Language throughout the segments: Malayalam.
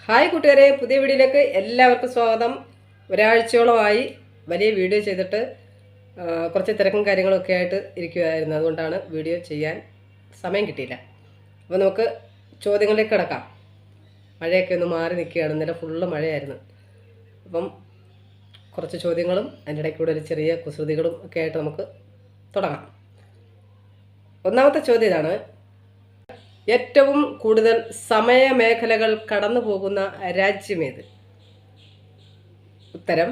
ഹായ് കൂട്ടുകാരെ, പുതിയ വീഡിയോയിലേക്ക് എല്ലാവർക്കും സ്വാഗതം. ഒരാഴ്ചയോളമായി വലിയ വീഡിയോ ചെയ്തിട്ട് കുറച്ച് തിരക്കും കാര്യങ്ങളൊക്കെ ആയിട്ട് ഇരിക്കുകയായിരുന്നു. അതുകൊണ്ടാണ് വീഡിയോ ചെയ്യാൻ സമയം കിട്ടിയില്ല. അപ്പോൾ നമുക്ക് ചോദ്യങ്ങളിലേക്ക് കിടക്കാം. മഴയൊക്കെ ഒന്ന് മാറി നിൽക്കുകയാണ്. ഇന്നലെ ഫുള്ള് മഴയായിരുന്നു. അപ്പം കുറച്ച് ചോദ്യങ്ങളും അതിൻ്റെ ഇടയ്ക്ക് കൂടെ ഒരു ചെറിയ കുസൃതികളും ഒക്കെ ആയിട്ട് നമുക്ക് തുടങ്ങാം. ഒന്നാമത്തെ ചോദ്യം ഇതാണ്: ഏറ്റവും കൂടുതൽ സമയമേഖലകൾ കടന്നു പോകുന്ന രാജ്യമേത്? ഉത്തരം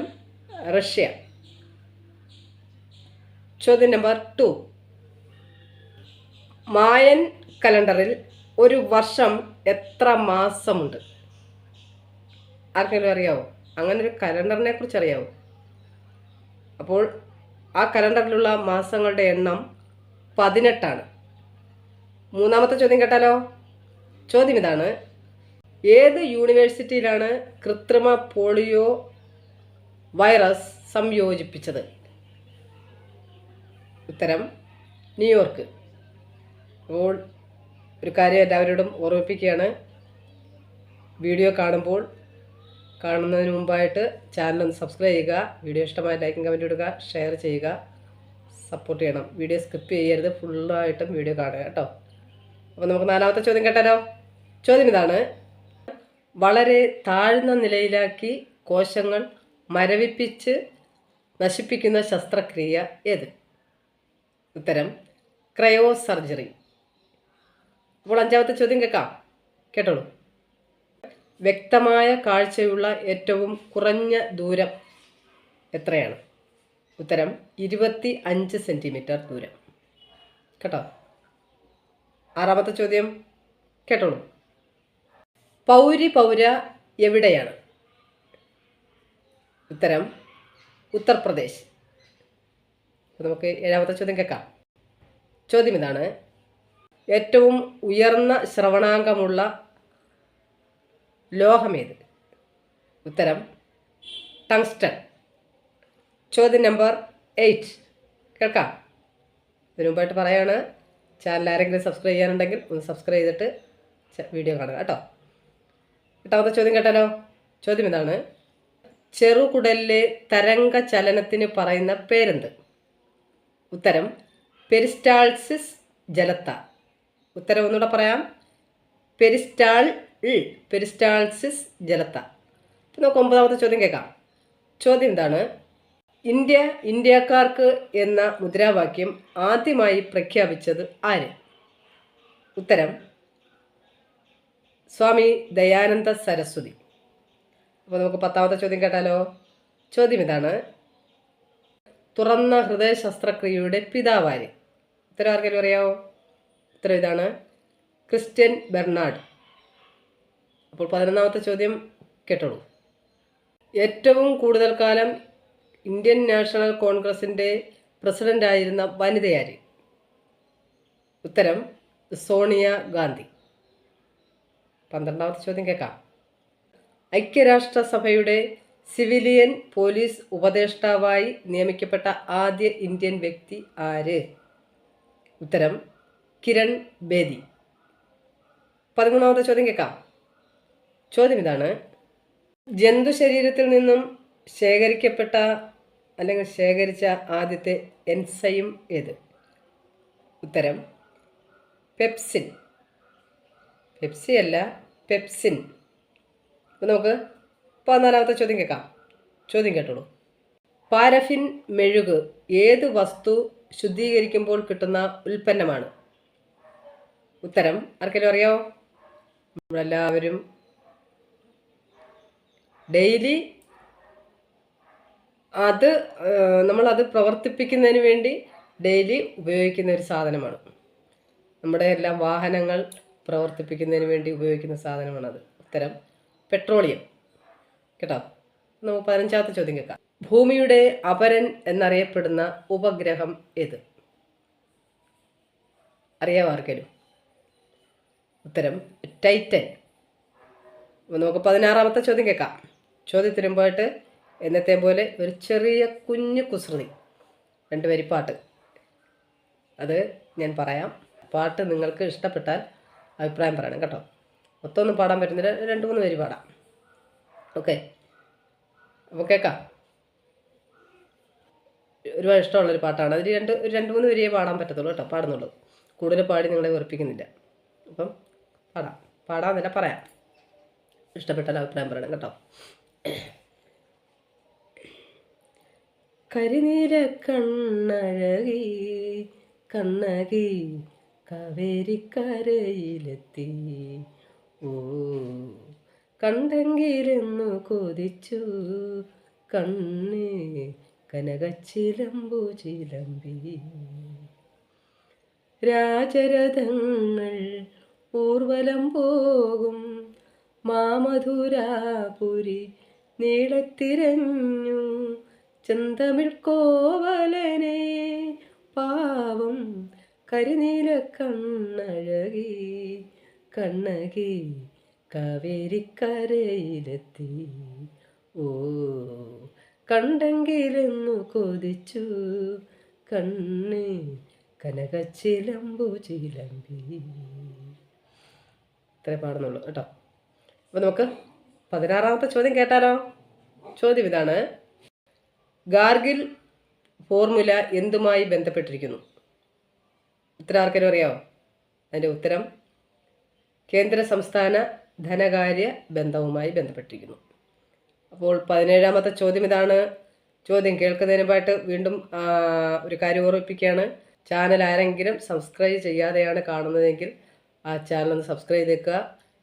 റഷ്യ. ചോദ്യം നമ്പർ 2: മായൻ കലണ്ടറിൽ ഒരു വർഷം എത്ര മാസമുണ്ട്? ആർക്കെങ്കിലും അറിയാവോ? അങ്ങനെ ഒരു കലണ്ടറിനെ കുറിച്ച് അറിയാവോ? അപ്പോൾ ആ കലണ്ടറിലുള്ള മാസങ്ങളുടെ എണ്ണം 18 ആണ്. മൂന്നാമത്തെ ചോദ്യം കേട്ടാലോ? ചോദ്യം ഇതാണ്: ഏത് യൂണിവേഴ്സിറ്റിയിലാണ് കൃത്രിമ പോളിയോ വൈറസ് സംയോജിപ്പിച്ചത്? ഉത്തരം ന്യൂയോർക്ക്. അപ്പോൾ ഒരു കാര്യം എല്ലാവരോടും ഓർമ്മിപ്പിക്കുകയാണ്. വീഡിയോ കാണുന്നതിന് മുമ്പായിട്ട് ചാനലൊന്ന് സബ്സ്ക്രൈബ് ചെയ്യുക. വീഡിയോ ഇഷ്ടമായി ലൈക്കും കമൻറ്റ് ഇടുക, ഷെയർ ചെയ്യുക, സപ്പോർട്ട് ചെയ്യണം. വീഡിയോ സ്കിപ്പ് ചെയ്യരുത്, ഫുള്ളായിട്ടും വീഡിയോ കാണുക കേട്ടോ. അപ്പോൾ നമുക്ക് നാലാമത്തെ ചോദ്യം കേട്ടാലോ? ചോദ്യം ഇതാണ്: വളരെ താഴ്ന്ന നിലയിലാക്കി കോശങ്ങൾ മരവിപ്പിച്ച് നശിപ്പിക്കുന്ന ശസ്ത്രക്രിയ ഏത്? ഉത്തരം ക്രയോ സർജറി. അപ്പോൾ അഞ്ചാമത്തെ ചോദ്യം കേട്ടോളൂ. വ്യക്തമായ കാഴ്ചയുള്ള ഏറ്റവും കുറഞ്ഞ ദൂരം എത്രയാണ്? ഉത്തരം 25 സെൻറ്റിമീറ്റർ ദൂരം കേട്ടോ. ആറാമത്തെ ചോദ്യം കേട്ടോളൂ. പൗര എവിടെയാണ്? ഉത്തരം ഉത്തർപ്രദേശ്. നമുക്ക് ഏഴാമത്തെ ചോദ്യം കേൾക്കാം. ചോദ്യം ഇതാണ്: ഏറ്റവും ഉയർന്ന ശ്രവണാങ്കമുള്ള ലോഹമേത്? ഉത്തരം ടങ്സ്റ്റൺ. ചോദ്യം നമ്പർ 8 കേൾക്കാം. ഇതിനു മുമ്പായിട്ട് പറയാണ്, ചാനൽ ആരെങ്കിലും സബ്സ്ക്രൈബ് ചെയ്യാനുണ്ടെങ്കിൽ ഒന്ന് സബ്സ്ക്രൈബ് ചെയ്തിട്ട് വീഡിയോ കാണുക കേട്ടോ. എട്ടാമത്തെ ചോദ്യം കേട്ടാലോ? ചോദ്യം ഇതാണ്: ചെറുകുടലിലെ തരംഗ ചലനത്തിന് പറയുന്ന പേരെന്ത്? ഉത്തരം പെരിസ്റ്റാൾസിസ് ജലത്ത. ഉത്തരം ഒന്നുകൂടെ പറയാം: പെരിസ്റ്റാൾസിസ് ജലത്ത. ഇപ്പം നമുക്ക് ഒമ്പതാമത്തെ ചോദ്യം കേൾക്കാം. ചോദ്യം ഇതാണ്: ഇന്ത്യക്കാർക്ക് എന്ന മുദ്രാവാക്യം ആദ്യമായി പ്രഖ്യാപിച്ചത് ആര്? ഉത്തരം സ്വാമി ദയാനന്ദ സരസ്വതി. അപ്പോൾ നമുക്ക് പത്താമത്തെ ചോദ്യം കേട്ടാലോ? ചോദ്യം ഇതാണ്: തുറന്ന ഹൃദയ ശസ്ത്രക്രിയയുടെ പിതാവാര്? ഉത്തരം ആർക്കെങ്കിലും അറിയാവോ? ഉത്തരം ഇതാണ്: ക്രിസ്ത്യൻ ബെർണാഡ്. അപ്പോൾ 11ാമത്തെ ചോദ്യം കേട്ടോളൂ. ഏറ്റവും കൂടുതൽ കാലം ഇന്ത്യൻ നാഷണൽ കോൺഗ്രസിൻ്റെ പ്രസിഡൻ്റായിരുന്ന വനിതയാര്? ഉത്തരം സോണിയ ഗാന്ധി. 12ാമത്തെ ചോദ്യം കേൾക്കാം. ഐക്യരാഷ്ട്രസഭയുടെ സിവിലിയൻ പോലീസ് ഉപദേഷ്ടാവായി നിയമിക്കപ്പെട്ട ആദ്യ ഇന്ത്യൻ വ്യക്തി ആര്? ഉത്തരം കിരൺ ബേദി. 13ാമത്തെ ചോദ്യം കേൾക്കാം. ചോദ്യം ഇതാണ്: ജന്തു ശരീരത്തിൽ നിന്നും ശേഖരിച്ച ആദ്യത്തെ എൻസൈം ഏത്? ഉത്തരം പെപ്സിൻ. പെപ്സിയല്ല, പെപ്സിൻ. അപ്പോൾ നമുക്ക് 14ാമത്തെ ചോദ്യം കേൾക്കാം. ചോദ്യം കേട്ടോളൂ. പാരഫിൻ മെഴുക് ഏത് വസ്തു ശുദ്ധീകരിക്കുമ്പോൾ കിട്ടുന്ന ഉൽപ്പന്നമാണ്? ഉത്തരം ആർക്കെങ്കിലും അറിയാവോ? നമ്മളെല്ലാവരും ഡെയിലി നമ്മളത് പ്രവർത്തിപ്പിക്കുന്നതിന് വേണ്ടി ഡെയിലി ഉപയോഗിക്കുന്ന ഒരു സാധനമാണ്. നമ്മുടെ എല്ലാം വാഹനങ്ങൾ പ്രവർത്തിപ്പിക്കുന്നതിന് വേണ്ടി ഉപയോഗിക്കുന്ന സാധനമാണത്. ഉത്തരം പെട്രോളിയം കേട്ടോ. നമുക്ക് 15ാമത്തെ ചോദ്യം കേൾക്കാം. ഭൂമിയുടെ അപരൻ എന്നറിയപ്പെടുന്ന ഉപഗ്രഹം ഏത്? അറിയാവോ ആർക്കെങ്കിലും? ഉത്തരം ടൈറ്റൻ. അപ്പോൾ നമുക്ക് 16ാമത്തെ ചോദ്യം കേൾക്കാം. ചോദ്യത്തിന് മുമ്പായിട്ട് എന്നത്തെ പോലെ ഒരു ചെറിയ കുഞ്ഞു കുസൃതി, 2 വരി പാട്ട്, അത് ഞാൻ പറയാം. പാട്ട് നിങ്ങൾക്ക് ഇഷ്ടപ്പെട്ടാൽ അഭിപ്രായം പറയണം കേട്ടോ. മൊത്തമൊന്നും പാടാൻ പറ്റുന്നില്ല, 2-3 വരി പാടാം. ഓക്കെ, അപ്പോൾ കേൾക്കാം. ഒരുപാട് ഇഷ്ടമുള്ളൊരു പാട്ടാണ്. അതിൽ രണ്ട് മൂന്ന് വരിയെ പാടാൻ പറ്റത്തുള്ളൂ കേട്ടോ, പാടുന്നുള്ളൂ. കൂടുതൽ പാടി നിങ്ങളെ വെറുപ്പിക്കുന്നില്ല. അപ്പം പാടാമെന്നല്ല പറയാം. ഇഷ്ടപ്പെട്ടാൽ അഭിപ്രായം പറയണം കേട്ടോ. കരിനീല കണ്ണഴകി കണ്ണകി കാവേരിക്കരയിലെത്തി, ഓ കണ്ടെങ്കിലെന്നു കൊതിച്ചു കണ്ണേ കനകച്ചിലമ്പു ചിലമ്പി. രാജരഥങ്ങൾ ഊർവലം പോകും മാമധുരാപുരി നീളത്തിരഞ്ഞു ചെന്തമിഴ് കോവലനെ പാവം കരിനീല കണ്ണഴകി കണ്ണകി കാവേരിക്കരയിലെത്തി, ഓ കണ്ടെങ്കിലെന്നു കൊതിച്ചു കണ്ണേ കനകച്ചിലമ്പു ചിലമ്പി. ഇത്രേ പാടുന്നുള്ളൂ കേട്ടോ. അപ്പോൾ നമുക്ക് 16ാമത്തെ ചോദ്യം കേട്ടാലോ. ചോദ്യം ഇതാണ്: ഗാർഗിൽ ഫോർമുല എന്തുമായി ബന്ധപ്പെട്ടിരിക്കുന്നു? ഉത്തരം ആർക്കെങ്കിലും അറിയാമോ? അതിൻ്റെ ഉത്തരം കേന്ദ്ര സംസ്ഥാന ധനകാര്യ ബന്ധവുമായി ബന്ധപ്പെട്ടിരിക്കുന്നു. അപ്പോൾ 17ാമത്തെ ചോദ്യം ഇതാണ്. ചോദ്യം കേൾക്കുന്നതിന് മുമ്പായിട്ട് വീണ്ടും ഒരു കാര്യം ഓർമ്മിപ്പിക്കുകയാണ്. ചാനൽ ആരെങ്കിലും സബ്സ്ക്രൈബ് ചെയ്യാതെയാണ് കാണുന്നതെങ്കിൽ ആ ചാനൽ ഒന്ന് സബ്സ്ക്രൈബ് ചെയ്തേക്കുക.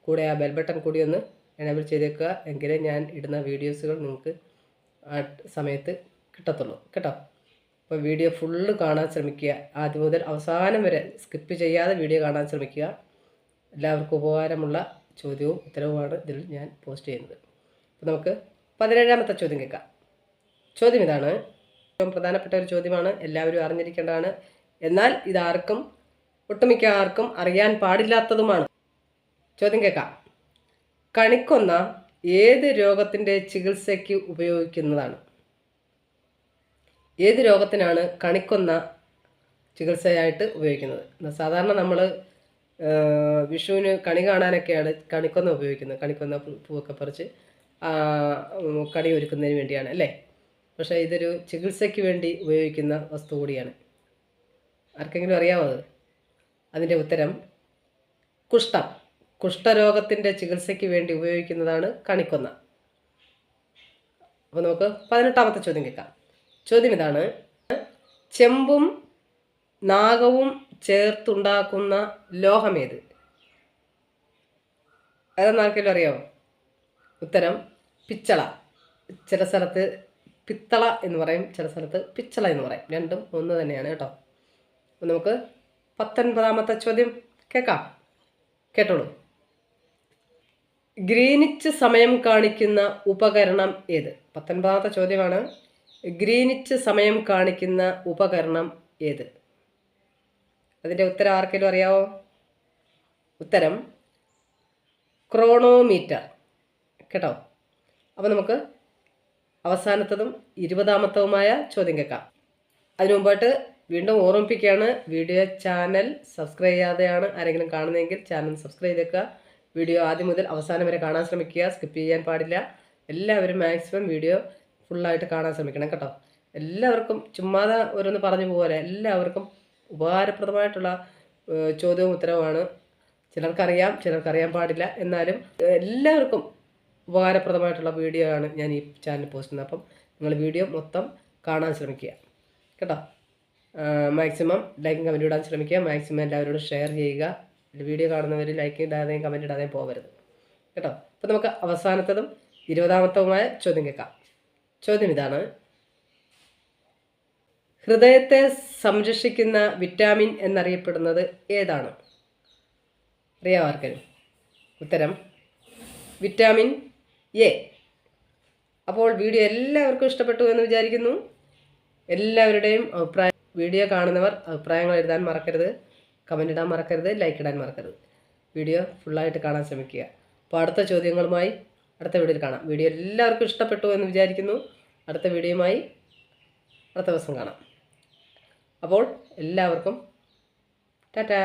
കൂടെ ആ ബെൽ ബട്ടൺ കൂടി ഒന്ന് എനേബിൾ ചെയ്തേക്കുക. എങ്കിലേ ഞാൻ ഇടുന്ന വീഡിയോസുകൾ നിങ്ങൾക്ക് ആ സമയത്ത് കിട്ടത്തുള്ളൂ കേട്ടോ. അപ്പോൾ വീഡിയോ ഫുള്ള് കാണാൻ ശ്രമിക്കുക. ആദ്യം മുതൽ അവസാനം വരെ സ്കിപ്പ് ചെയ്യാതെ വീഡിയോ കാണാൻ ശ്രമിക്കുക. എല്ലാവർക്കും ഉപകാരമുള്ള ചോദ്യവും ഉത്തരവുമാണ് ഇതിൽ ഞാൻ പോസ്റ്റ് ചെയ്യുന്നത്. അപ്പോൾ നമുക്ക് 17ാമത്തെ ചോദ്യം കേൾക്കാം. ചോദ്യം ഇതാണ്. ഏറ്റവും പ്രധാനപ്പെട്ട ഒരു ചോദ്യമാണ്, എല്ലാവരും അറിഞ്ഞിരിക്കേണ്ടതാണ്. എന്നാൽ ഇതാർക്കും ഒട്ടുമിക്ക ആർക്കും അറിയാൻ പാടില്ലാത്തതുമാണ്. ചോദ്യം കേൾക്കാം. കണിക്കൊന്ന ഏത് രോഗത്തിൻ്റെ ചികിത്സയ്ക്ക് ഉപയോഗിക്കുന്നതാണ്? ഏത് രോഗത്തിനാണ് കണിക്കൊന്ന ചികിത്സയായിട്ട് ഉപയോഗിക്കുന്നത്? സാധാരണ നമ്മൾ വിഷുവിന് കണി കാണാനൊക്കെയാണ് കണിക്കൊന്ന ഉപയോഗിക്കുന്നത്. കണിക്കൊന്ന പൂവൊക്കെ പറിച്ച് കണി ഒരുക്കുന്നതിന് വേണ്ടിയാണ് അല്ലേ. പക്ഷേ ഇതൊരു ചികിത്സയ്ക്ക് വേണ്ടി ഉപയോഗിക്കുന്ന വസ്തു കൂടിയാണ്. ആർക്കെങ്കിലും അറിയാമോ അത്? അതിൻ്റെ ഉത്തരം കുഷ്ഠരോഗത്തിൻ്റെ ചികിത്സയ്ക്ക് വേണ്ടി ഉപയോഗിക്കുന്നതാണ് കണിക്കൊന്ന. അപ്പോൾ നമുക്ക് 18ാമത്തെ ചോദ്യം കേൾക്കാം. ചോദ്യം ഇതാണ്. ചെമ്പും നാഗവും ചേർത്തുണ്ടാക്കുന്ന ലോഹമേത്? അതെന്ന് ആർക്കെങ്കിലും അറിയാമോ? ഉത്തരം പിച്ചള. ചില സ്ഥലത്ത് പിത്തള എന്ന് പറയും, ചില സ്ഥലത്ത് പിച്ചള എന്ന് പറയും. രണ്ടും ഒന്ന് തന്നെയാണ് കേട്ടോ. അപ്പോൾ നമുക്ക് 19ാമത്തെ ചോദ്യം കേൾക്കാം. കേട്ടോളൂ. ഗ്രീനിച്ച് സമയം കാണിക്കുന്ന ഉപകരണം ഏത്? 19ാമത്തെ ചോദ്യമാണ്. ഗ്രീനിച്ച് സമയം കാണിക്കുന്ന ഉപകരണം ഏത്? അതിൻ്റെ ഉത്തരം ആർക്കെങ്കിലും അറിയാവോ? ഉത്തരം ക്രോണോമീറ്റർ കേട്ടോ. അപ്പോൾ നമുക്ക് അവസാനത്തതും 20ാമത്തതുമായ ചോദ്യം കേൾക്കാം. അതിനു മുമ്പായിട്ട് വീണ്ടും ഓർമ്മിപ്പിക്കുകയാണ്, വീഡിയോ ചാനൽ സബ്സ്ക്രൈബ് ചെയ്യാതെയാണ് ആരെങ്കിലും കാണുന്നതെങ്കിൽ ചാനൽ സബ്സ്ക്രൈബ് ചെയ്തേക്കുക. വീഡിയോ ആദ്യം മുതൽ അവസാനം വരെ കാണാൻ ശ്രമിക്കുക. സ്കിപ്പ് ചെയ്യാൻ പാടില്ല. എല്ലാവരും മാക്സിമം വീഡിയോ ഫുള്ളായിട്ട് കാണാൻ ശ്രമിക്കണം കേട്ടോ. എല്ലാവർക്കും ചുമ്മാതെ ഓരോന്ന് പറഞ്ഞു പോലെ എല്ലാവർക്കും ഉപകാരപ്രദമായിട്ടുള്ള ചോദ്യവും ഉത്തരവുമാണ്. ചിലർക്കറിയാം, ചിലർക്കറിയാൻ പാടില്ല. എന്നാലും എല്ലാവർക്കും ഉപകാരപ്രദമായിട്ടുള്ള വീഡിയോ ആണ് ഞാൻ ഈ ചാനൽ പോസ്റ്റ് ചെയ്യുന്നത്. അപ്പം നിങ്ങൾ വീഡിയോ മൊത്തം കാണാൻ ശ്രമിക്കുക കേട്ടോ. മാക്സിമം ലൈക്കും കമൻറ്റ് ഇടാൻ ശ്രമിക്കുക. മാക്സിമം എല്ലാവരോടും ഷെയർ ചെയ്യുക. വീഡിയോ കാണുന്നവർ ലൈക്ക് ഇടാതെയും കമൻറ്റ് ഇടാതെയും പോകരുത് കേട്ടോ. അപ്പോൾ നമുക്ക് അവസാനത്തതും 20ാമത്തതുമായ ചോദ്യം കേൾക്കാം. ചോദ്യം ഇതാണ്. ഹൃദയത്തെ സംരക്ഷിക്കുന്ന വിറ്റാമിൻ എന്നറിയപ്പെടുന്നത് ഏതാണ്? അറിയാമോ ആർക്കും? ഉത്തരം വിറ്റാമിൻ എ. അപ്പോൾ വീഡിയോ എല്ലാവർക്കും ഇഷ്ടപ്പെട്ടു എന്ന് വിചാരിക്കുന്നു. എല്ലാവരുടെയും വീഡിയോ കാണുന്നവർ അഭിപ്രായങ്ങൾ എഴുതാൻ മറക്കരുത്, കമൻ്റ് ഇടാൻ മറക്കരുത്, ലൈക്ക് ഇടാൻ മറക്കരുത്. വീഡിയോ ഫുള്ളായിട്ട് കാണാൻ ശ്രമിക്കുക. അപ്പോൾ അടുത്ത ചോദ്യങ്ങളുമായി അടുത്ത വീഡിയോയിൽ കാണാം. വീഡിയോ എല്ലാവർക്കും ഇഷ്ടപ്പെട്ടു എന്ന് വിചാരിക്കുന്നു. അടുത്ത വീഡിയോയുമായി അടുത്ത ദിവസം കാണാം. അപ്പോൾ എല്ലാവർക്കും ടാറ്റാ.